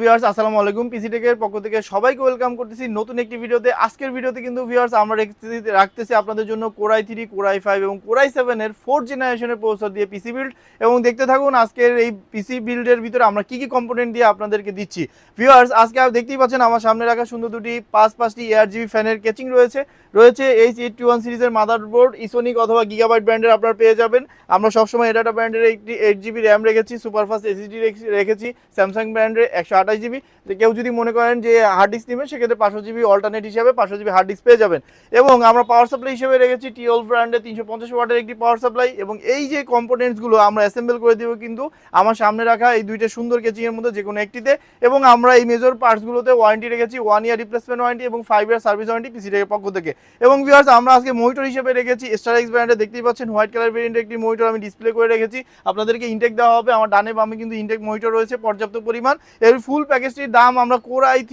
Viewers আসসালামু আলাইকুম, পিসি টেকের পক্ষ থেকে সবাইকে ওয়েলকাম করতেছি নতুন একটি ভিডিওতে। আজকের ভিডিওতে কিন্তু ভিউয়ার্স আমরা রাখতেছি আপনাদের জন্য Core i3, Core i5 এবং Core i7 এর 4th জেনারেশনের প্রসেসর দিয়ে পিসি বিল্ড। এবং দেখতে থাকুন আজকের এই পিসি বিল্ডের ভিতরে আমরা কি কি কম্পোনেন্ট দিয়ে আপনাদেরকে দিচ্ছি। ভিউয়ার্স আজকে আপনি দেখতেই পাচ্ছেন আমার সামনে রাখা সুন্দর দুটি পাঁচটি ARGB ফ্যানের কেচিং রয়েছে H81 সিরিজের মাদারবোর্ড, ইসোনিক অথবা গিগাবাইট ব্র্যান্ডের আপনারা পেয়ে যাবেন। আমরা সবসময় এডাটা ব্র্যান্ডের একটি 8GB র্যাম রেখেছি, সুপারফাস্ট এসএসডি রেখেছি স্যামসাং ব্র্যান্ডের 128GB। কেউ যদি মনে করেন যে হার্ড ডিস্ক নেবেন সেক্ষেত্রে 500GB অল্টারনেট হিসাবে 500GB হার্ড ডিস্ক পেয়ে যাবেন। এবং আমরা পাওয়ার সাপ্লাই হিসেবে রেখেছি টিওল ব্র্যান্ডের 350 ওয়াটের একটি পাওয়ার সাপ্লাই। এবং এই যে কম্পোনেন্টসগুলো আমরা অ্যাসেম্বল করে দেবো কিন্তু আমার সামনে রাখা এই দুইটা সুন্দর কেচিংয়ের মধ্যে যে কোনো একটিতে। এবং আমরা এই মেজর পার্টসগুলোতে ওয়ারেন্টি রেখেছি 1 ইয়ার রিপ্লেসমেন্ট ওয়ারেন্টি এবং 5 ইয়ার সার্ভিস ওয়ারেন্টি পিসি টেকের পক্ষ থেকে। এবং ভিউয়ার্স আমরা আজকে মনিটর হিসেবে রেখেছি স্টারএক্স ব্র্যান্ডের, দেখতেই পাচ্ছেন হোয়াইট কালার ভেরিয়েন্টের একটি মনিটর আমি ডিসপ্লে করে রেখেছি। আপনাদেরকে ইনটেক দেওয়া হবে, আমার ডানে বামে কিন্তু ইনটেক মনিটর রয়েছে পর্যাপ্ত পরিমাণ। এর ফুল প্যাকেজটির দাম আমরা Core i3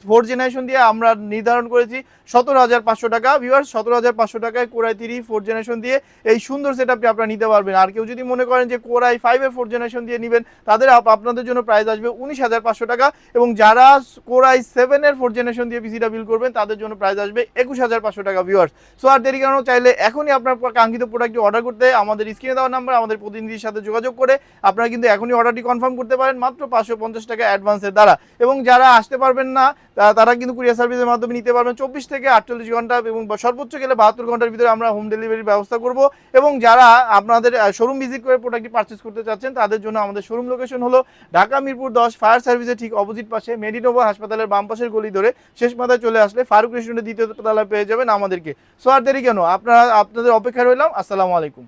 4th জেনারেশন দিয়ে আমরা নির্ধারণ করেছি 17,500 টাকা। ভিউয়ার্স 17,500 টাকায় Core i3 4th জেনারেশন দিয়ে এই সুন্দর সেটআপটি আপনারা নিতে পারবেন। আর কেউ যদি মনে করেন যে Core i5 এর 4th জেনারেশন দিয়ে নেবেন তাদের আপনাদের জন্য প্রাইস আসবে 19,500 টাকা। এবং যারা Core i7 এর 4th জেনারেশন দিয়ে পিসিটা বিল্ড করবেন তাদের জন্য প্রাইস আসবে 21,500 টাকা। ভিউয়ার্স সো আর দেরি কেন, চাইলে এখনই আপনার কাঙ্ক্ষিত প্রোডাক্টটি অর্ডার করতে আমাদের স্ক্রিনে দেওয়া নাম্বার আমাদের প্রতিনিধির সাথে যোগাযোগ করে আপনারা কিন্তু এখনই অর্ডারটি কনফার্ম করতে পারেন মাত্র 550 টাকা অ্যাডভান্সের দ্বারা। এবং যারা আসতে পারবেন না তারা কিন্তু কুরিয়ার সার্ভিসের মাধ্যমে নিতে পারবেন 24 থেকে 48 ঘন্টা এবং সর্বোচ্চ গেলে 72 ঘন্টার ভিতরে আমরা হোম ডেলিভারির ব্যবস্থা করব। এবং যারা আপনাদের শোরুম ভিজিট করে প্রোডাক্টটি পারচেজ করতে চাচ্ছেন তাদের জন্য আমাদের শোরুম লোকেশন হলো ঢাকা মিরপুর 10 ফায়ার সার্ভিসের ঠিক অপোজিট পাশে মেডিনোভা হাসপাতালের বাম পাশের গলি ধরে শেষ মাথায় চলে আসলে ফারুক রেস্টুরেন্টের দ্বিতীয় তলায় পেয়ে যাবেন আমাদেরকে। সো আর দেরি কেন, আপনাদের অপেক্ষা রইলাম। আসসালামু আলাইকুম।